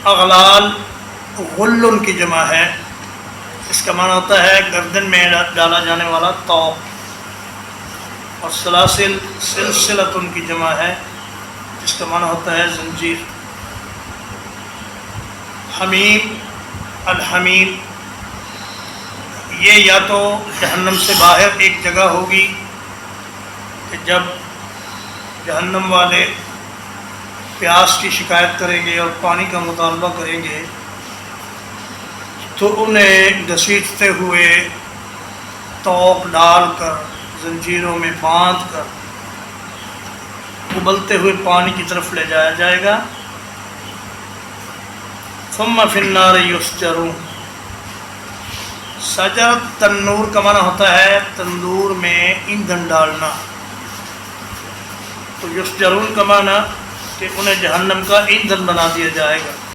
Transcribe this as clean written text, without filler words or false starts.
اغلال غلن کی جمع ہے، اس کا معنی ہوتا ہے گردن میں ڈالا جانے والا طوق، اور سلاسل سلسلتن کی جمع ہے جس کا معنی ہوتا ہے زنجیر۔ حمیم، الحمیم، یہ یا تو جہنم سے باہر ایک جگہ ہوگی کہ جب جہنم والے پیاس کی شکایت کریں گے اور پانی کا مطالبہ کریں گے تو انہیں گھسیٹتے ہوئے طوق ڈال کر زنجیروں میں باندھ کر ابلتے ہوئے پانی کی طرف لے جایا جائے گا۔ ثم فی النار یسجرون، سجر تنور کا معنی ہوتا ہے تندور میں ایندھن ڈالنا، تو یسجرون کا معنی کہ انہیں جہنم کا ایندھن بنا دیا جائے گا۔